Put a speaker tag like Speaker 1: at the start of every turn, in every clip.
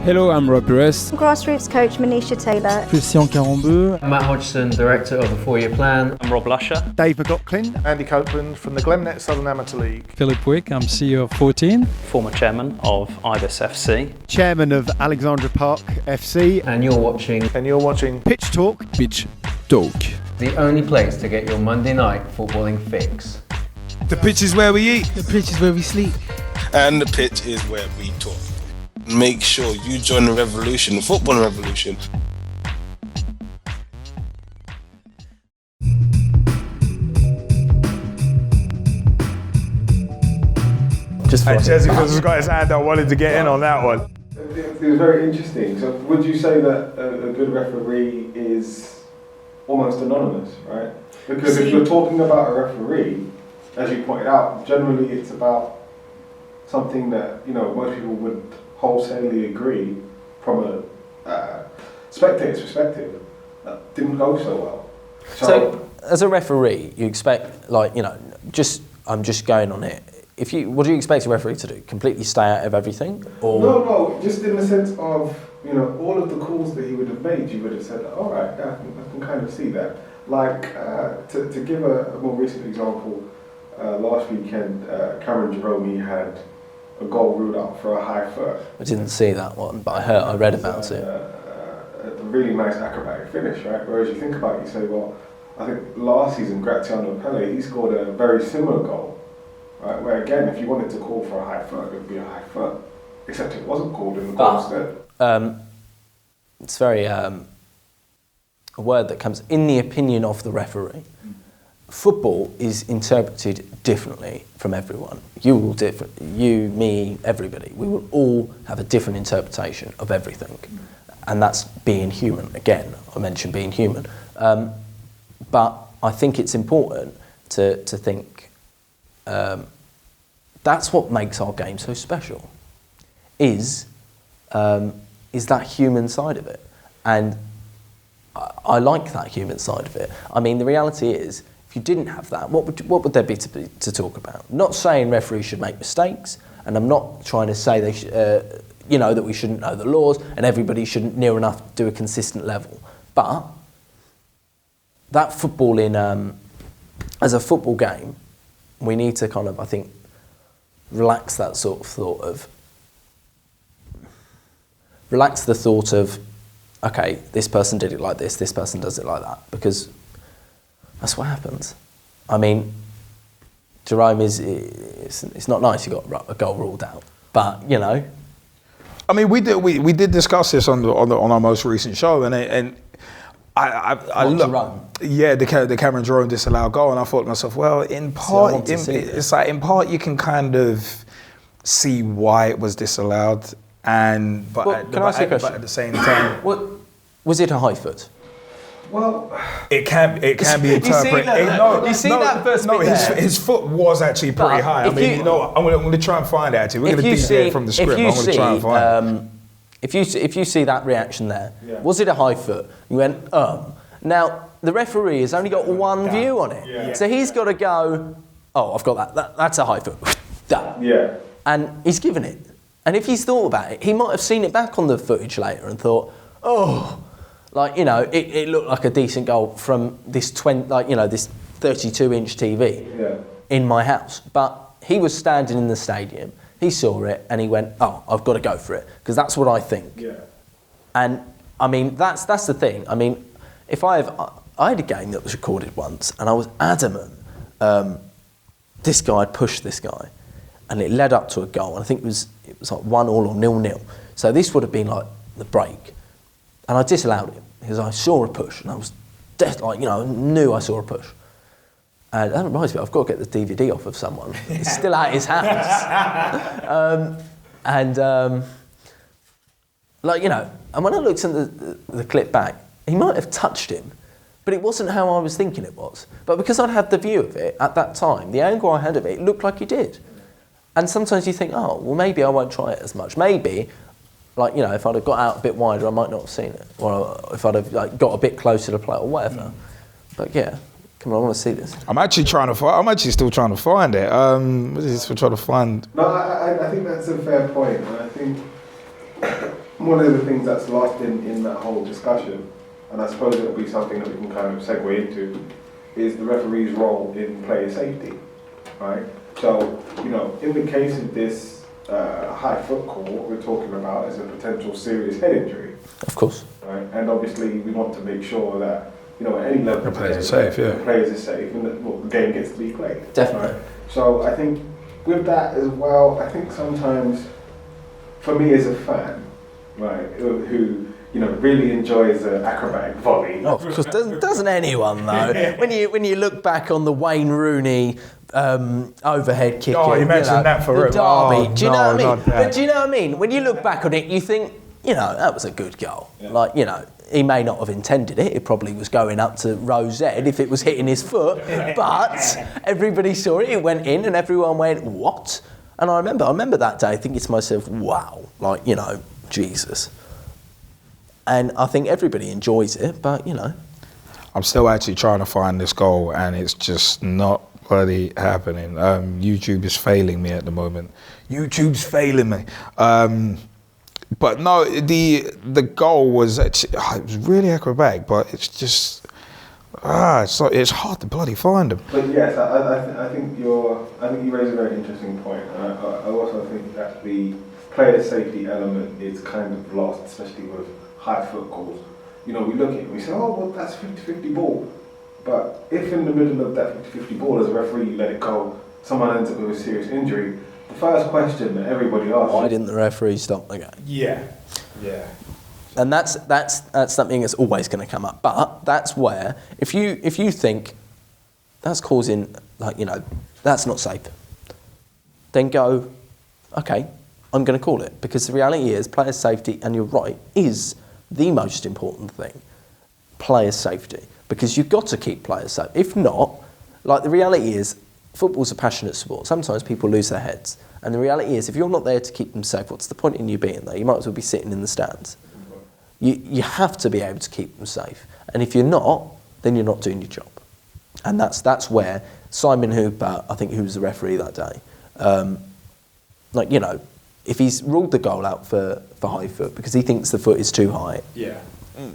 Speaker 1: Hello, I'm Rob Perez.
Speaker 2: Grassroots coach Manisha Taylor.
Speaker 3: Christian Carambeu.
Speaker 4: Matt Hodgson, director of the 4-year plan.
Speaker 5: I'm Rob Lusher.
Speaker 6: Dave McLaughlin.
Speaker 7: Andy Copeland from the Glemnet Southern Amateur League.
Speaker 3: Philip Wick, I'm CEO of 14.
Speaker 5: Former chairman of Ibis FC.
Speaker 6: Chairman of Alexandra Park FC.
Speaker 4: And you're watching
Speaker 6: Pitch Talk.
Speaker 3: Pitch Talk.
Speaker 4: The only place to get your Monday night footballing fix.
Speaker 8: The pitch is where we eat.
Speaker 3: The pitch is where we sleep.
Speaker 8: And the pitch is where we talk. Make sure you join the revolution, the football revolution.
Speaker 7: And Jessica's got his hand up, wanted to get in on that one.
Speaker 9: It was very interesting. So would you say that a good referee is almost anonymous, right? Because if you're talking about a referee, as you pointed out, generally it's about something that, you know, most people would wholesalely agree from a spectator's perspective that didn't go so well.
Speaker 10: So as a referee, you expect, like, you know, I'm just going on it. What do you expect a referee to do? Completely stay out of everything? Or
Speaker 9: No, just in the sense of, you know, all of the calls that he would have made, you would have said, all right, yeah, I can kind of see that. Like, to give a more recent example, last weekend, Cameron Jerome, he had a goal ruled out for a high foot.
Speaker 10: I didn't see that one, but I read about it.
Speaker 9: A really nice acrobatic finish, right? Whereas you think about it, you say, well, I think last season, Graziano Pelle, he scored a very similar goal, right? Where again, if you wanted to call for a high foot, it would be a high foot, except it wasn't called in the goal instead.
Speaker 10: It's very a word that comes in the opinion of the referee. Football is interpreted differently from everyone. You, me, everybody. We will all have a different interpretation of everything. And that's being human. Again, I mentioned being human. But I think it's important to think that's what makes our game so special, is that human side of it. And I like that human side of it. I mean, the reality is, if you didn't have that, what would there be to talk about? Not saying referees should make mistakes, and I'm not trying to say they that we shouldn't know the laws and everybody shouldn't near enough do a consistent level. But that footballing, as a football game, we need to kind of, I think, relax that sort of thought of, okay, this person did it like this person does it like that, because that's what happens. I mean, Jerome it's not nice he got a goal ruled out, but you know.
Speaker 8: I mean, we did discuss this on our most recent show, and I look, yeah, the Cameron Jerome disallowed goal, and I thought to myself, well, in part, in part you can kind of see why it was disallowed, but at the same time,
Speaker 10: was it a high foot?
Speaker 9: Well,
Speaker 8: it can be interpreted.
Speaker 10: That first bit there?
Speaker 8: His foot was actually pretty high. I mean, I'm going to try and find it. Actually, we're going to deviate from the script. I'm going to try and find it.
Speaker 10: If you see that reaction there, was it a high foot? You went, Now the referee has only got one view on it, so he's got to go. Oh, I've got that. That's a high foot.
Speaker 9: Yeah.
Speaker 10: And he's given it. And if he's thought about it, he might have seen it back on the footage later and thought, oh. Like, you know, it looked like a decent goal from this this 32-inch TV in my house. But he was standing in the stadium, he saw it, and he went, oh, I've got to go for it, because that's what I think.
Speaker 9: Yeah.
Speaker 10: And, I mean, that's the thing. I mean, I had a game that was recorded once, and I was adamant this guy had pushed this guy, and it led up to a goal, and I think it was like 1-1 or 0-0. So this would have been like the break. And I disallowed it because I saw a push, and I was knew I saw a push. And that reminds me, I've got to get the DVD off of someone. It's still at his house. And when I looked at the clip back, he might have touched him, but it wasn't how I was thinking it was. But because I'd had the view of it at that time, the angle I had of it looked like he did. And sometimes you think, oh, well, maybe I won't try it as much. Maybe. Like, you know, if I'd have got out a bit wider, I might not have seen it. Or if I'd have got a bit closer to play or whatever. But yeah, come on, I want to see this.
Speaker 8: I'm actually still trying to find it. What is this we're trying to find?
Speaker 9: No, I think that's a fair point. And I think one of the things that's lost in that whole discussion, and I suppose it'll be something that we can kind of segue into, is the referee's role in player safety, right? So, you know, in the case of this high foot call, what we're talking about is a potential serious head injury.
Speaker 10: Of course.
Speaker 9: Right? And obviously we want to make sure that, you know, at any level
Speaker 8: The players are safe,
Speaker 9: the players are safe and that the game gets to be played.
Speaker 10: Definitely.
Speaker 9: Right? So I think with that as well, I think sometimes for me as a fan, right, who you know really enjoys an acrobatic volley.
Speaker 10: Oh, of course, doesn't anyone though? when you look back on the Wayne Rooney overhead kick,
Speaker 8: Oh, you mentioned that for
Speaker 10: the
Speaker 8: it.
Speaker 10: derby.
Speaker 8: Oh,
Speaker 10: do you know what I
Speaker 8: no,
Speaker 10: mean?
Speaker 8: not that.
Speaker 10: But do you know what I mean? When you look back on it, you think, you know, that was a good goal.
Speaker 9: Yeah.
Speaker 10: Like, you know, he may not have intended it. It probably was going up to Rose Ed if it was hitting his foot. But everybody saw it. It went in, and everyone went, "What?" And I remember that day thinking to myself, "Wow!" Like, you know, Jesus. And I think everybody enjoys it, but you know,
Speaker 8: I'm still actually trying to find this goal, and it's just not bloody happening. YouTube is failing me at the moment. YouTube's failing me. But no, the goal was actually, it was really acrobatic, but it's just it's hard to bloody find them.
Speaker 9: But yes, I think you raise a very interesting point. And I also think that the player safety element is kind of lost, especially with high foot calls. You know, we look at it and we say, oh, well, that's 50-50 ball. But if in the middle of that 50-50 ball, as a referee, you let it go, someone ends up with a serious injury, the first question that everybody asks...
Speaker 10: why didn't the referee stop the game?
Speaker 8: Yeah.
Speaker 10: And that's something that's always going to come up. But that's where, if you think that's causing, like, you know, that's not safe, then go, okay, I'm going to call it. Because the reality is, player safety, and you're right, is the most important thing. Player safety. Because you've got to keep players safe. If not, like, the reality is, football's a passionate sport. Sometimes people lose their heads. And the reality is, if you're not there to keep them safe, what's the point in you being there? You might as well be sitting in the stands. You have to be able to keep them safe. And if you're not, then you're not doing your job. And that's where Simon Hooper, I think, who was the referee that day, like, you know, if he's ruled the goal out for high foot because he thinks the foot is too high,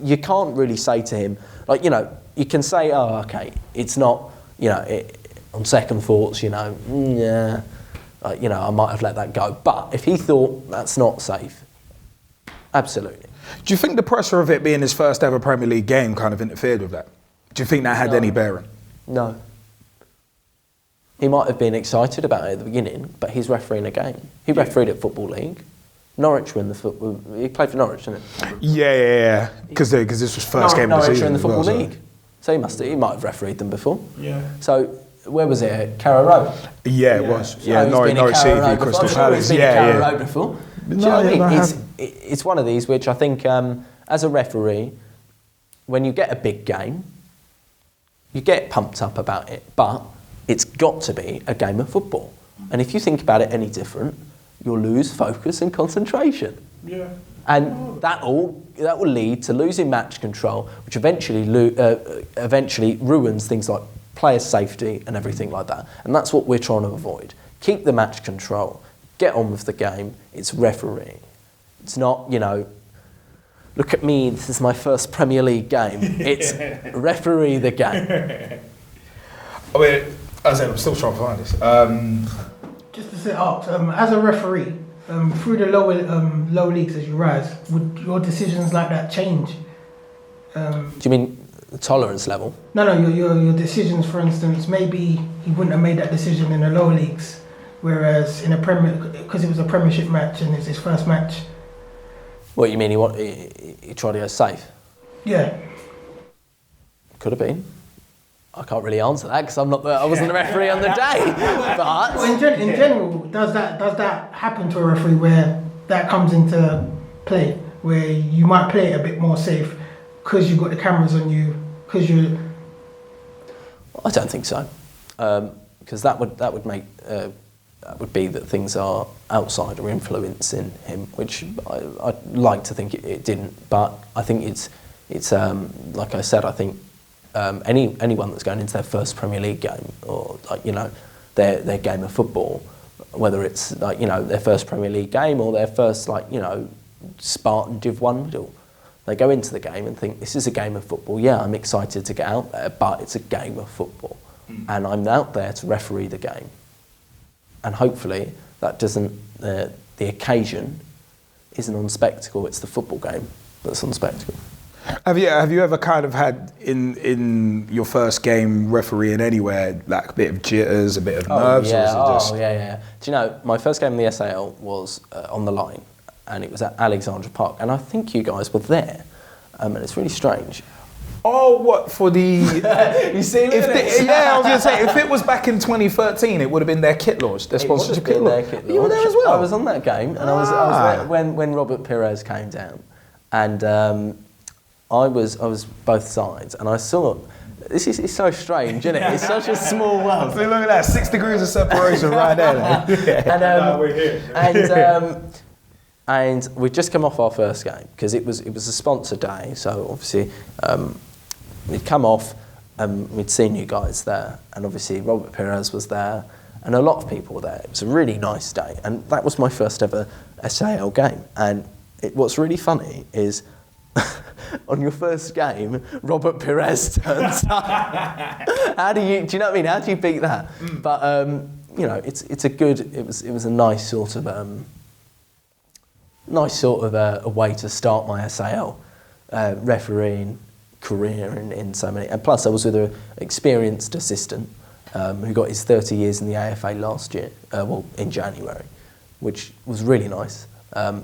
Speaker 10: you can't really say to him, like, you know, you can say, oh, okay, it's not, you know, on second thoughts, you know, you know, I might have let that go. But if he thought that's not safe, absolutely.
Speaker 8: Do you think the pressure of it being his first ever Premier League game kind of interfered with that? Do you think that had any bearing?
Speaker 10: No. He might have been excited about it at the beginning, but he's refereeing a game. He refereed at Football League. Norwich were in the football. He played for Norwich, didn't he?
Speaker 8: Yeah. Because this was first game of the
Speaker 10: Norwich
Speaker 8: season.
Speaker 10: were in the
Speaker 8: as well,
Speaker 10: Football League. So he might have refereed them before.
Speaker 8: Yeah.
Speaker 10: So where was it? At Carrow Road?
Speaker 8: Yeah, it was.
Speaker 10: So
Speaker 8: Yeah,
Speaker 10: he's
Speaker 8: Norwich
Speaker 10: been at
Speaker 8: City,
Speaker 10: Carrow Road
Speaker 8: Crystal
Speaker 10: before.
Speaker 8: Palace.
Speaker 10: He's been at Carrow Road before. Do you know what I mean? It's one of these which I think, as a referee, when you get a big game, you get pumped up about it, but it's got to be a game of football. And if you think about it any different, you'll lose focus and concentration. Yeah. And that will lead to losing match control, which eventually ruins things like player safety and everything like that. And that's what we're trying to avoid. Keep the match control. Get on with the game. It's refereeing. It's not, you know, look at me, this is my first Premier League game. It's referee the game.
Speaker 8: I mean, as I said, I'm still trying to find this.
Speaker 1: Just to set up, as a referee, through the lower leagues as you rise, would your decisions like that change?
Speaker 10: Do you mean the tolerance level?
Speaker 1: No, your decisions, for instance, maybe he wouldn't have made that decision in the lower leagues, whereas in a Premier, because it was a Premiership match and it's his first match.
Speaker 10: What you mean? He tried to go safe?
Speaker 1: Yeah.
Speaker 10: Could have been. I can't really answer that because I wasn't the referee on the day. But
Speaker 1: well, in general, does that happen to a referee where that comes into play, where you might play it a bit more safe because you've got the cameras on you, because you?
Speaker 10: I don't think so, because that would be that things are outside or influencing him, which I'd like to think it didn't. But I think it's like I said, I think. Anyone that's going into their first Premier League game or, like, you know, their game of football, whether it's, like, you know, their first Premier League game or their first, like, you know, Spartan Div 1 middle. They go into the game and think, this is a game of football. Yeah, I'm excited to get out there, but it's a game of football. And I'm out there to referee the game. And hopefully that doesn't, the occasion isn't on spectacle, it's the football game that's on spectacle.
Speaker 8: Have you ever kind of had in your first game refereeing anywhere like a bit of jitters, a bit of nerves?
Speaker 10: Yeah.
Speaker 8: Or is it just...
Speaker 10: yeah. Do you know, my first game in the SAL was on the line, and it was at Alexandra Park, and I think you guys were there, and it's really strange.
Speaker 8: Oh, what, for the...
Speaker 10: You see me?
Speaker 8: Yeah, I was going to say, if it was back in 2013, it would have been their kit launch, their sponsorship kit launch. You were there as well?
Speaker 10: I was on that game, and I was there when Robert Pires came down, and I was both sides, and I saw... It's so strange, isn't it? It's such a small world.
Speaker 8: Look at that, 6 degrees of separation right there.
Speaker 9: We're here.
Speaker 10: And we'd just come off our first game because it was a sponsor day, so obviously we'd come off and we'd seen you guys there, and obviously Robert Pires was there, and a lot of people were there. It was a really nice day, and that was my first ever SAL game. And what's really funny is on your first game, Robert Pires turns up. Do you know what I mean? How do you beat that? But you know, it was a nice sort of a way to start my SAL refereeing career in so many. And plus, I was with an experienced assistant who got his 30 years in the AFA last year, in January, which was really nice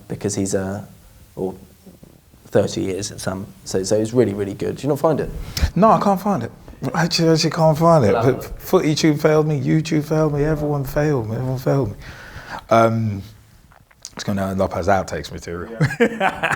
Speaker 10: because he's 30 years at some. So it was really, really good. Do you not find it?
Speaker 8: No, I can't find it. I actually can't find it. But Footy Tube failed me, YouTube failed me, everyone failed me. It's going to end up as outtakes material. Yeah.